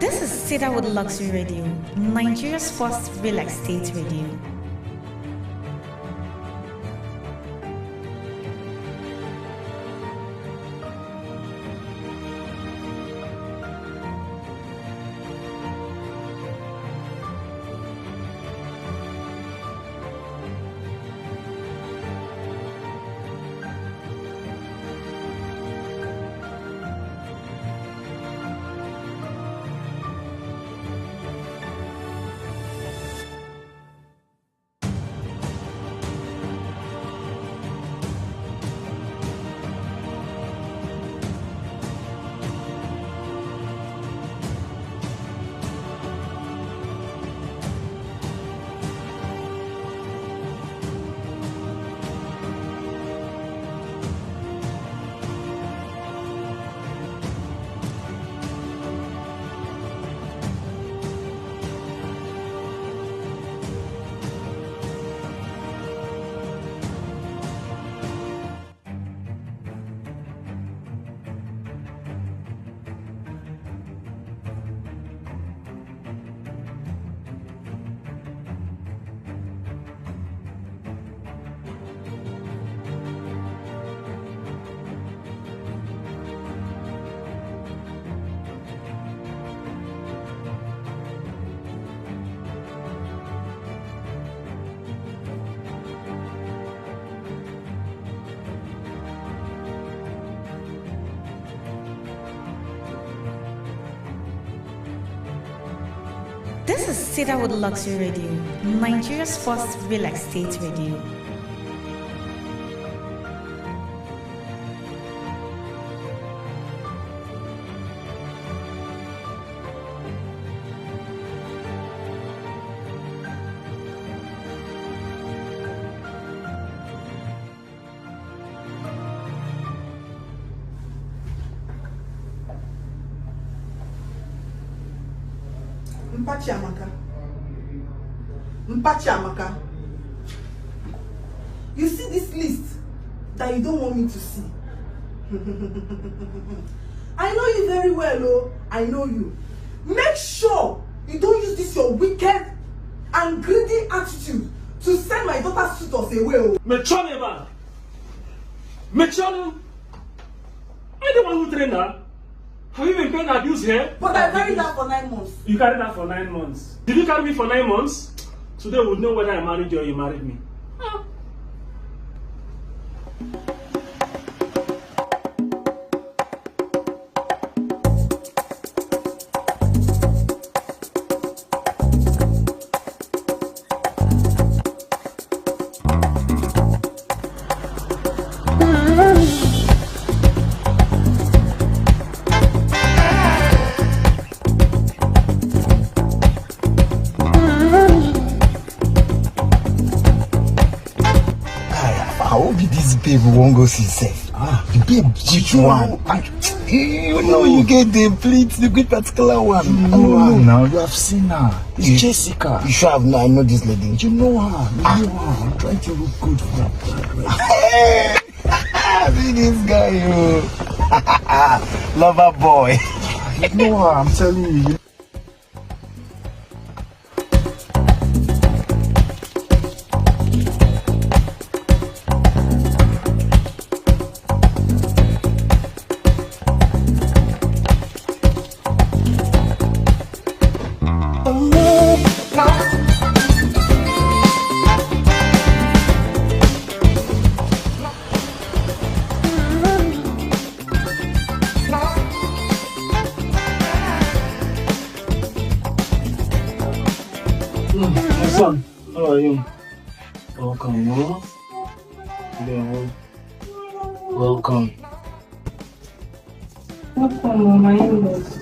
This is Cedarwood Luxury Radio, Nigeria's first real estate radio. This is Cedarwood Luxury Radio, Nigeria's first real estate radio. Mpachiamaka. You see this list that you don't want me to see. I know you very well, oh. I know you. Make sure you don't use this your wicked and greedy attitude to send my daughter's suitors away, oh. Mechoni ba? Mechoni? I the one who trained her. Have you been paying abuse here? But I carried her for 9 months. You carried her for 9 months. Did you carry me for 9 months? Today we would know whether I married you or you married me. Babe, we won't go see safe. The babe, which one? You know you get the plate, the good particular one. You know her now, you have seen her. It's Jessica. You sure have I know this lady. You know her, you know her. I'm trying to look good for that right? See this guy, you. Lover boy. You know her, I'm telling you. My son, how are you? Welcome, no? Welcome. Welcome, my in-laws.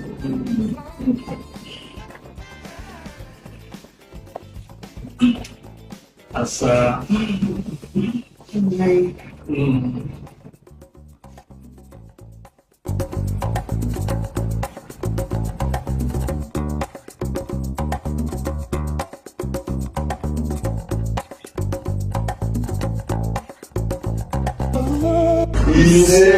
Asa. Easy.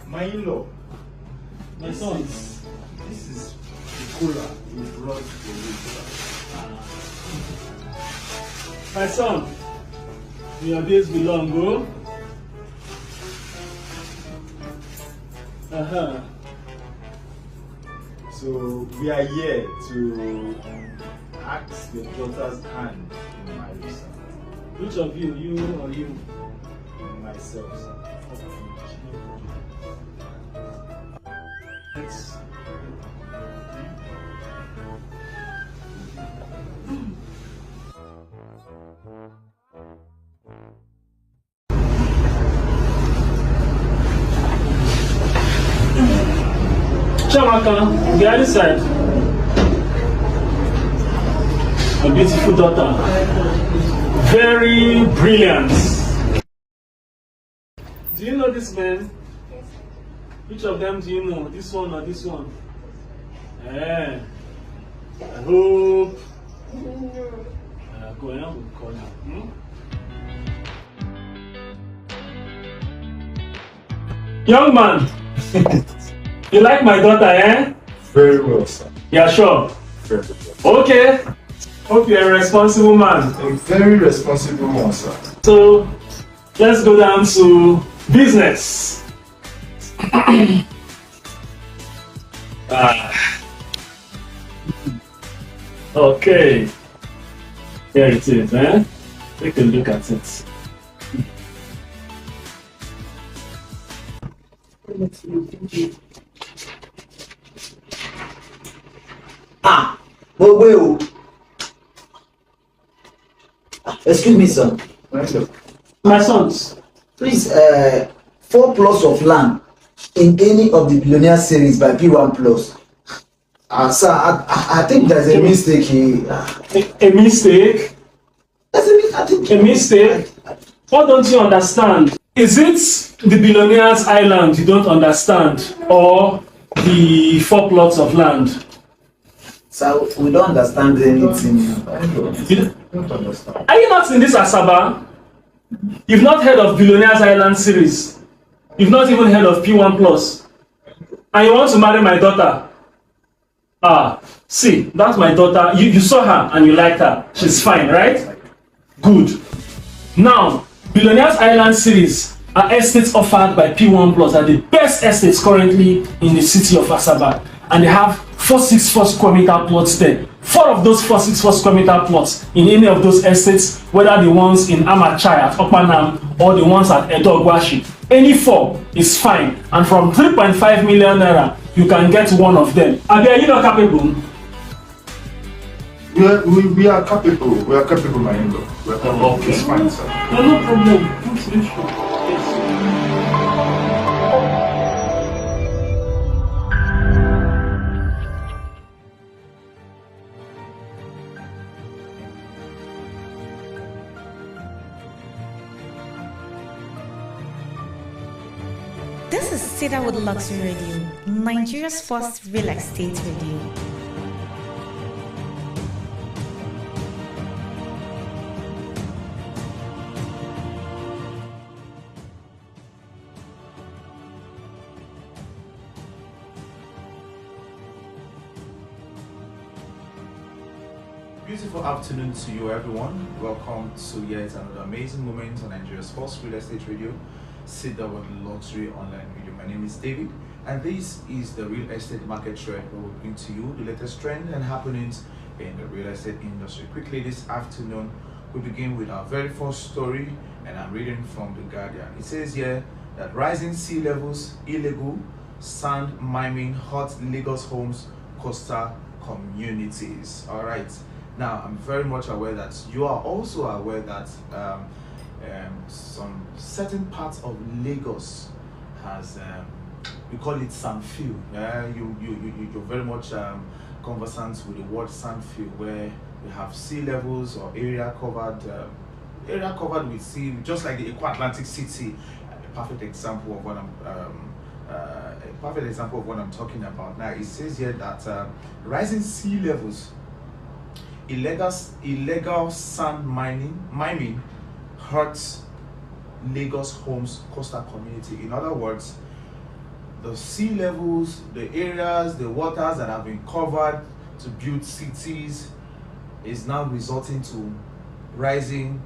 My in-law, My sons. this is the cooler you brought for me, sir. My son, your days belong, go. Uh-huh. So we are here to ask your daughter's hand in marriage, sir. Which of you, you or you? Myself, sir. It's Chamaka, the other side. A beautiful daughter. Very brilliant. Do you know this man? Which of them do you know? This one or this one? I hope. Go on, we'll call you. Young man, you like my daughter, eh? Very well, sir. Yeah, sure. Very well. Okay. Hope you're a responsible man. A very responsible one, sir. So, let's go down to business. Okay. Here it is, eh? Take a look at it. Wait. Excuse me, sir. My sons, Please, 4 plots of land in any of the billionaire series by P1 Plus. Sir, I think there's a mistake here. a mistake? I think A mistake? What don't you understand? Is it the billionaire's island you don't understand, or the 4 plots of land? Sir, we don't understand anything. You- Don't understand. Are you not in this Asaba? You've not heard of Billionaire's Island series. You've not even heard of P1 Plus. And you want to marry my daughter? See, that's my daughter. You saw her and you liked her. She's fine, right? Good. Now, Billionaire's Island series are estates offered by P1 Plus, are the best estates currently in the city of Asaba. And they have 464 square meter plots there. 4 of those 464 square meter plots in any of those estates, whether the ones in Amachai at Opanam or the ones at Edogwashi, any 4 is fine. And from 3.5 million naira, you can get one of them. Are you not capable? We are capable. We are capable, my in-law. We are capable. Okay. It's fine, sir. No problem. What's the issue? Yes. This is Cedarwood Luxury Radio, Nigeria's first real estate radio. Beautiful afternoon to you, everyone. Welcome to yet another amazing moment on Nigeria's first real estate radio, Cedarwood Luxury Online Radio. My name is David, and this is the real estate market trend where we bring to you the latest trends and happenings in the real estate industry. Quickly this afternoon, we begin with our very first story, and I'm reading from The Guardian. It says here that rising sea levels, illegal sand mining hurt Lagos homes, coastal communities. All right. Now, I'm very much aware that you are also aware that some certain parts of Lagos has, we call it sandfield. You're very much conversant with the word sandfield, where we have sea levels or area covered area covered with sea, just like the Eco-Atlantic City, a perfect example of what I'm talking about. Now it says here that rising sea levels, illegal sand mining hurts Lagos homes coastal community. In other words, the sea levels, the areas, the waters that have been covered to build cities is now resulting to rising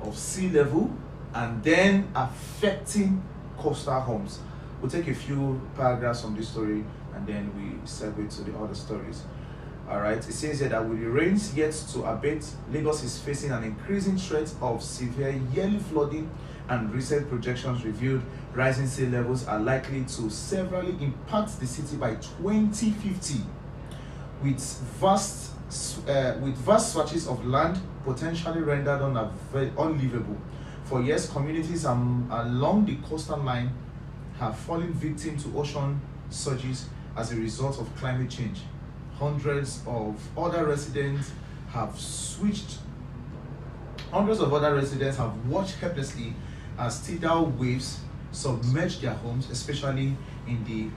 of sea level and then affecting coastal homes. We'll take a few paragraphs from this story and then we segue to the other stories. Alright, it says here that with the rains yet to abate, Lagos is facing an increasing threat of severe yearly flooding, and recent projections revealed rising sea levels are likely to severely impact the city by 2050, with vast swatches of land potentially rendered unlivable. For years, communities along the coastal line have fallen victim to ocean surges as a result of climate change. Hundreds of other residents have watched helplessly as tidal waves submerge their homes, especially in the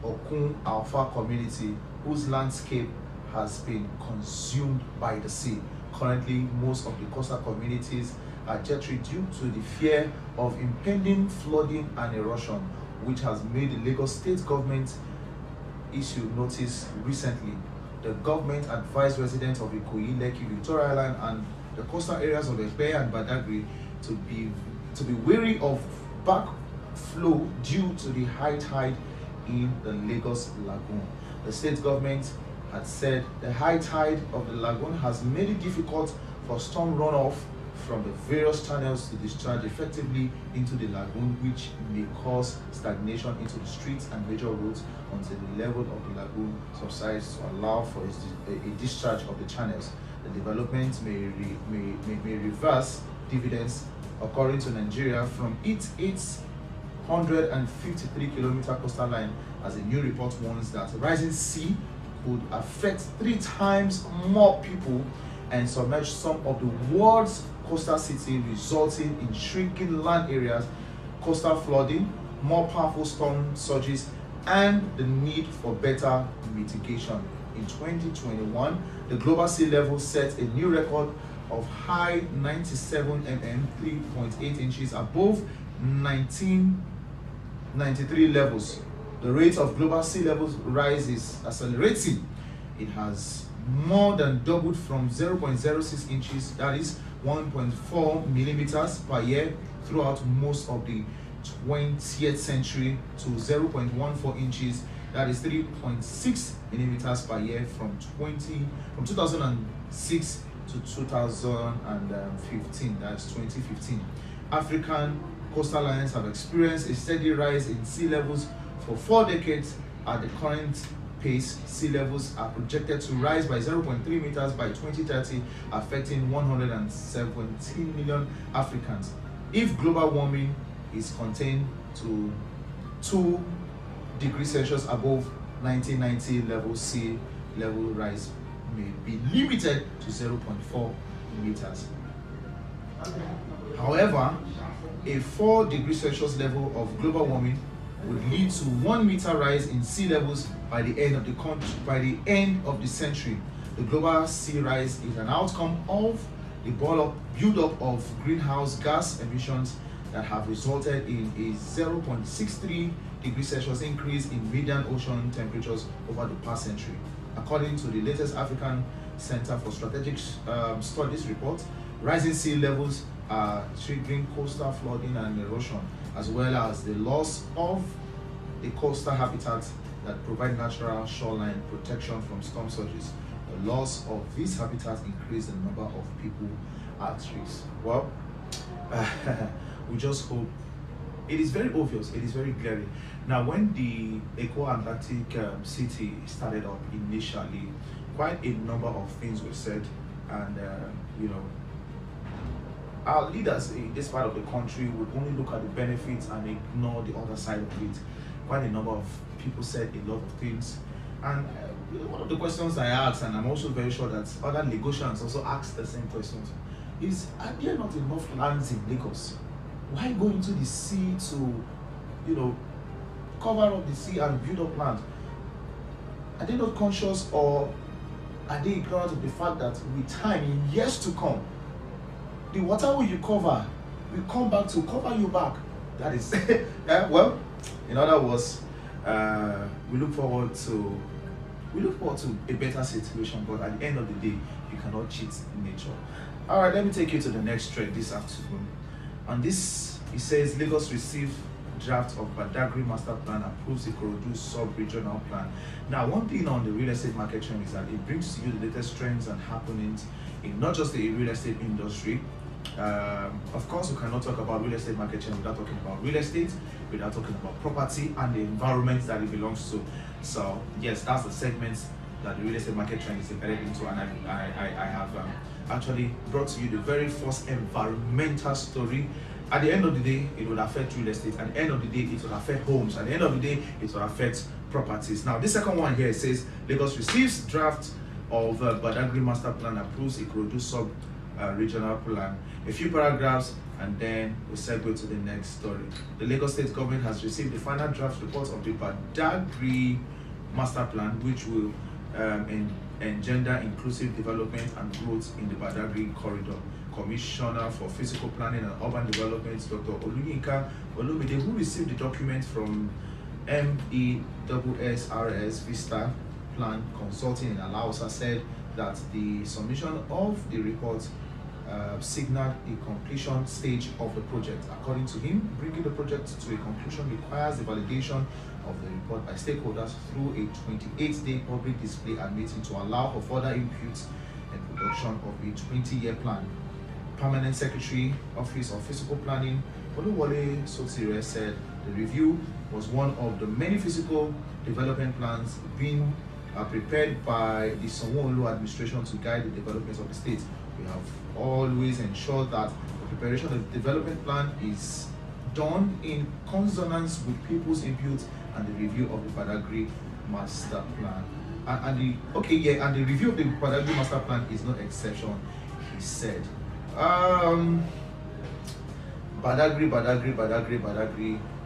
Okun Alpha community, whose landscape has been consumed by the sea. Currently, most of the coastal communities are jittery due to the fear of impending flooding and erosion, which has made the Lagos state government issue notice recently. The government advised residents of Ikoyi, Lekki, Victoria Island, and the coastal areas of Ekpe and Badagry to be wary of backflow due to the high tide in the Lagos Lagoon. The state government had said the high tide of the lagoon has made it difficult for storm runoff from the various channels to discharge effectively into the lagoon, which may cause stagnation into the streets and major roads until the level of the lagoon subsides to allow for a discharge of the channels. The development may reverse dividends according to Nigeria from its 853-kilometer coastal line, as a new report warns that rising sea could affect 3 times more people and submerge some of the world's coastal cities, resulting in shrinking land areas, coastal flooding, more powerful storm surges, and the need for better mitigation. In 2021, the global sea level set a new record of high 97 mm, 3.8 inches above 1993 levels. The rate of global sea levels rise is accelerating. It has more than doubled from 0.06 inches, that is 1.4 millimeters per year, throughout most of the 20th century to 0.14 inches, that is 3.6 millimeters per year from 2006 to 2015, that's 2015. African coastal lines have experienced a steady rise in sea levels for 4 decades. At the current pace, sea levels are projected to rise by 0.3 meters by 2030, affecting 117 million Africans. If global warming is contained to 2 degrees Celsius above 1990 level, sea level rise may be limited to 0.4 meters. However, a 4 degrees Celsius level of global warming would lead to 1 meter rise in sea levels by the end of the century. The global sea rise is an outcome of the build-up of greenhouse gas emissions that have resulted in a 0.63 degrees Celsius increase in median ocean temperatures over the past century. According to the latest African Center for Strategic Studies report, rising sea levels are triggering coastal flooding and erosion, as well as the loss of the coastal habitats that provide natural shoreline protection from storm surges. The loss of these habitats increase the number of people at risk. Well, we just hope. It is very obvious, it is very glaring. Now, when the Eco-Atlantic City started up initially, quite a number of things were said, and our leaders in this part of the country would only look at the benefits and ignore the other side of it. Quite a number of people said a lot of things, and one of the questions I asked, and I'm also very sure that other Lagosians also asked the same questions, are there not enough lands in Lagos? Why go into the sea to, cover up the sea and build up land? Are they not conscious, or are they ignorant of the fact that with time, in years to come, the water will you cover will come back to cover you back? That is, well, in other words, we look forward to a better situation, but at the end of the day, you cannot cheat nature. All right, let me take you to the next thread this afternoon. On this, it says Lagos received draft of Badagry master plan, approves Ikorodu sub-regional plan. Now, one thing on the real estate market trend is that it brings to you the latest trends and happenings in not just the real estate industry. Of course, we cannot talk about real estate market trend without talking about real estate, without talking about property and the environment that it belongs to. So yes, that's the segment that the real estate market trend is embedded into, and I have actually brought to you the very first environmental story. At the end of the day, it will affect real estate. At the end of the day, it will affect homes. At the end of the day, it will affect properties. Now, this second one here, it says Lagos receives draft of Badagry master plan, approves Ikorodu sub regional plan. A few paragraphs, and then we'll segue to the next story. The Lagos state government has received the final draft report of the Badagry master plan, which will engender inclusive development and growth in the Badagry corridor. Commissioner for Physical Planning and Urban Development, Dr. Oluyinka Olumide, who received the document from MEWSRS Vista Plan Consulting in Alausa, said that the submission of the report signaled a completion stage of the project. According to him, bringing the project to a conclusion requires the validation of the report by stakeholders through a 28-day public display and meeting to allow for further input and production of a 20-year plan. Permanent Secretary, Office of Physical Planning, Oluwole Sotire, said the review was one of the many physical development plans being prepared by the Sanwo-Olu administration to guide the development of the state. We have always ensured that the preparation of the development plan is done in consonance with people's input and the review of the Badagry master plan. And the review of the Badagry master plan is no exception, he said. Badagry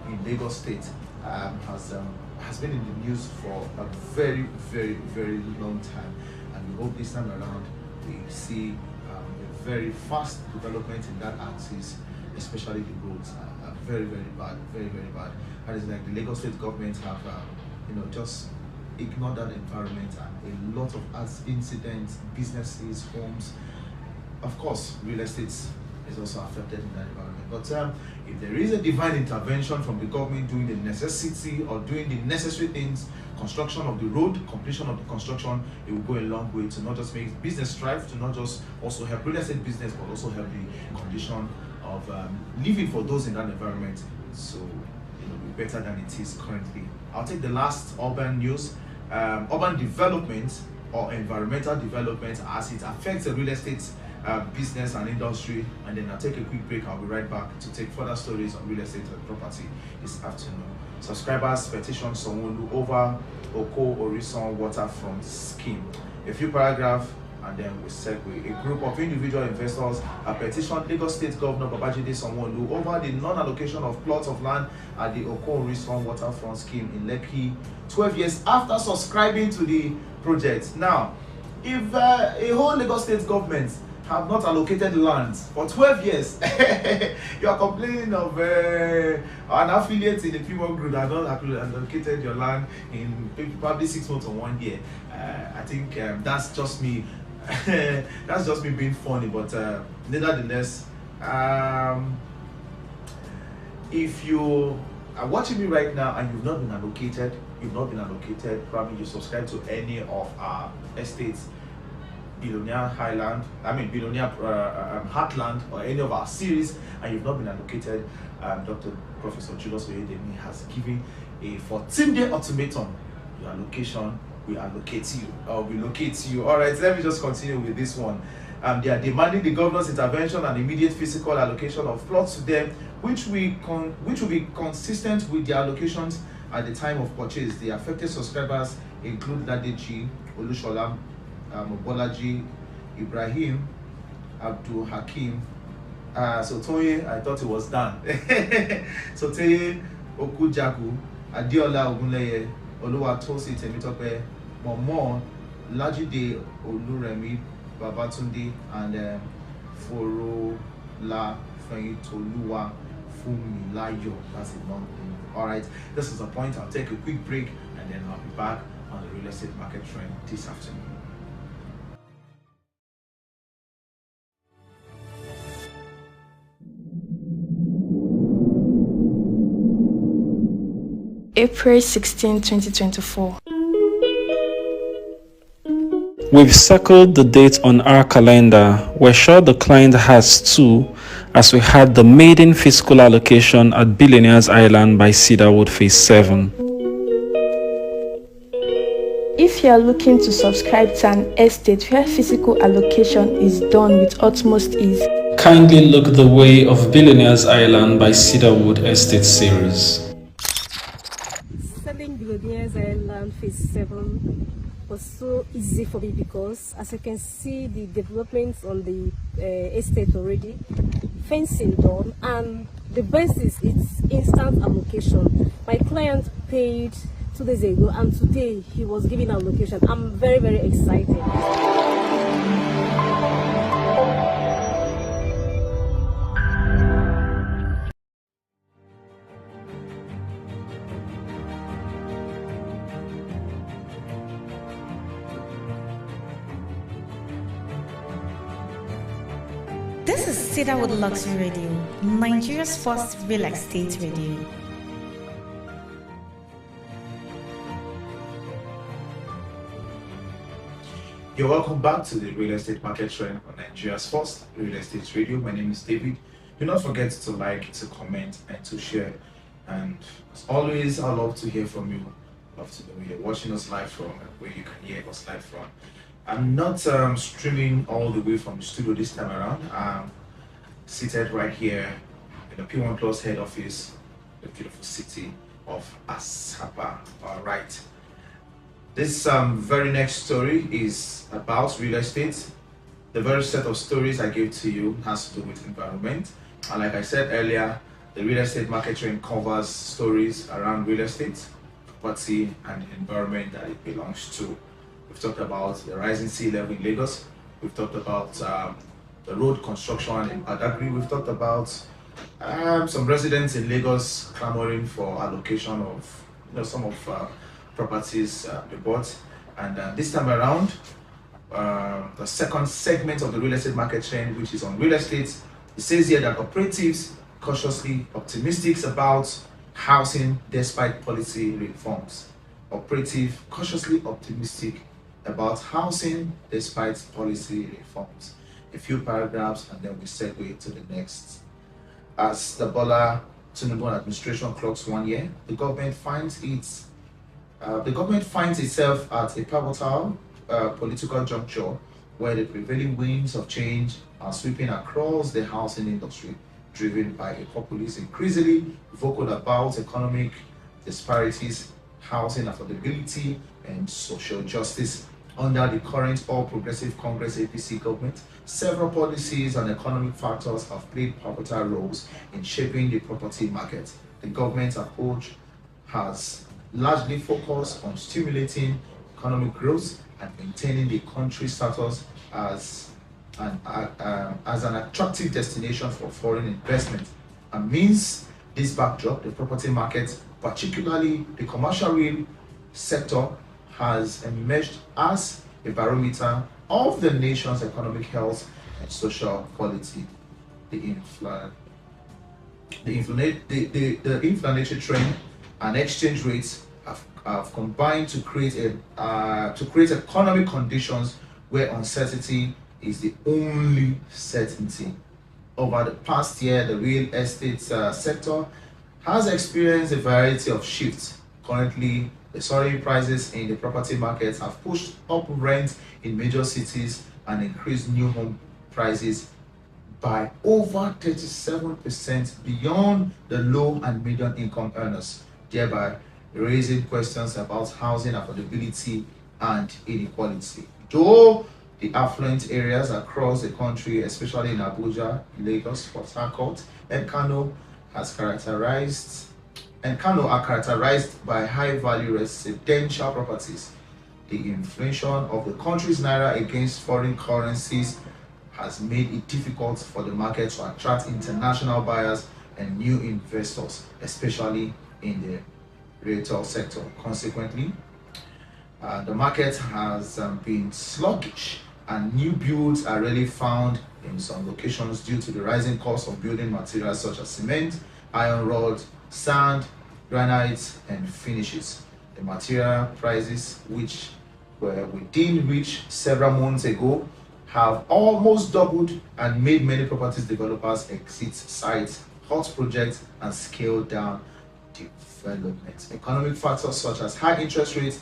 in Lagos State has been in the news for a very, very, very long time, and we hope this time around we see a very fast development in that axis, especially the roads are very, very bad, very, very bad. And it's like the Lagos State government have just ignored that environment, and a lot of incidents, businesses, homes. Of course, real estate is also affected in that environment. But if there is a divine intervention from the government doing the necessity or doing the necessary things, construction of the road, completion of the construction, it will go a long way to not just make business thrive, to not just also help real estate business, but also help the condition of living for those in that environment. So, be better than it is currently. I'll take the last urban news, urban development or environmental development as it affects the real estate business and industry, and then I'll take a quick break. I'll be right back to take further stories on real estate and property this afternoon. Subscribers petition Sanwo-Olu over Oko Orison waterfront scheme. A few paragraphs, and then we segue. A group of individual investors have petitioned Lagos State Governor Babajide Sanwo-Olu over the non-allocation of plots of land at the Oko Orison waterfront scheme in Lekki 12 years after subscribing to the project. Now, if a whole Lagos State government have not allocated lands for 12 years, you are complaining of an affiliate in the P1 group that not allocated your land in probably 6 months or 1 year. I think that's just me. That's just me being funny, but nevertheless, if you are watching me right now and you've not been allocated, probably you subscribe to any of our estates, Billionaire Heartland, or any of our series, and you've not been allocated, Dr. Professor Julius Oyedemi has given a 14-day ultimatum. Your allocation will allocate you, or will locate you. All right, let me just continue with this one. They are demanding the governor's intervention and immediate physical allocation of plots to them, which will be consistent with their allocations at the time of purchase. The affected subscribers include Ladeji, Olushola, Mobolaji, Ibrahim, Abdul Hakim. So Toye, I thought it was done. So Toye Okujaku, Adiola Ogunleye, Oluwatosi Temitope, Momo, Lajide Oluremi, Babatunde, and Forola Feyitoluwa Fumilayo. That's a long name. Alright, this is the point. I'll take a quick break and then I'll be back on the real estate market trend this afternoon. April 16, 2024. We've circled the date on our calendar. We're sure the client has too, as we had the maiden physical allocation at Billionaires Island by Cedarwood Phase 7. If you are looking to subscribe to an estate where physical allocation is done with utmost ease, Kindly look the way of Billionaires Island by Cedarwood Estate Series. Selling Billionaires Island Phase 7 was so easy for me because, as you can see, the developments on the estate already, fencing done, and the best is it's instant allocation. My client paid 2 days ago, and today he was giving allocation. I'm very, very excited. This is Cedarwood Luxury Radio, Nigeria's first real estate radio. You're welcome back to the real estate market trend on Nigeria's first real estate radio. My name is David. Do not forget to like, to comment, and to share. And as always, I love to hear from you. Love to know where you're watching us live from and where you can hear us live from. I'm not streaming all the way from the studio this time around. I'm seated right here in the P1 Plus head office, the beautiful city of Asaba. All right. This very next story is about real estate. The very set of stories I gave to you has to do with environment. And like I said earlier, the real estate market trend covers stories around real estate, property, and the environment that it belongs to. We've talked about the rising sea level in Lagos. We've talked about the road construction in Badagry. We've talked about some residents in Lagos clamoring for allocation of some of properties they bought. And this time around, the second segment of the real estate market trend, which is on real estate, it says here that operatives cautiously optimistic about housing despite policy reforms. Operative cautiously optimistic about housing despite policy reforms. A few paragraphs and then we segue to the next. As the Bola Tinubu administration clocks 1 year, the government finds itself at a pivotal political juncture where the prevailing winds of change are sweeping across the housing industry, driven by a populace increasingly vocal about economic disparities, housing affordability, and social justice. Under the current All Progressive Congress APC government, several policies and economic factors have played pivotal roles in shaping the property market. The government's approach has largely focused on stimulating economic growth and maintaining the country's status as an attractive destination for foreign investment. Amidst this backdrop, the property market, particularly the commercial real sector, has emerged as a barometer of the nation's economic health and social quality. The inflationary trend and exchange rates have combined to create economic conditions where uncertainty is the only certainty. Over the past year, the real estate sector has experienced a variety of shifts. Currently, the soaring prices in the property markets have pushed up rent in major cities and increased new home prices by over 37% beyond the low and medium income earners, thereby raising questions about housing affordability and inequality. Though the affluent areas across the country, especially in Abuja, Lagos, Port Harcourt, and Kano are characterized by high-value residential properties. The inflation of the country's naira against foreign currencies has made it difficult for the market to attract international buyers and new investors, especially in the retail sector. Consequently, the market has been sluggish, and new builds are rarely found in some locations due to the rising cost of building materials such as cement, iron rod, sand, granite, and finishes. The material prices, which were within reach several months ago, have almost doubled and made many properties developers exit sites, halt projects, and scale down development. Economic factors such as high interest rates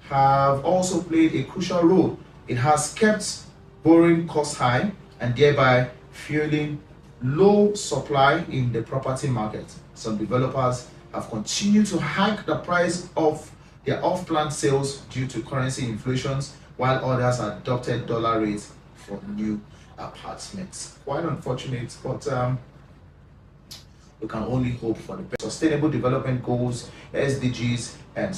have also played a crucial role. It has kept borrowing costs high and thereby fueling low supply in the property market. Some developers have continued to hike the price of their off-plan sales due to currency inflations, while others adopted dollar rates for new apartments. Quite unfortunate, but we can only hope for the best. Sustainable Development Goals, SDGs, and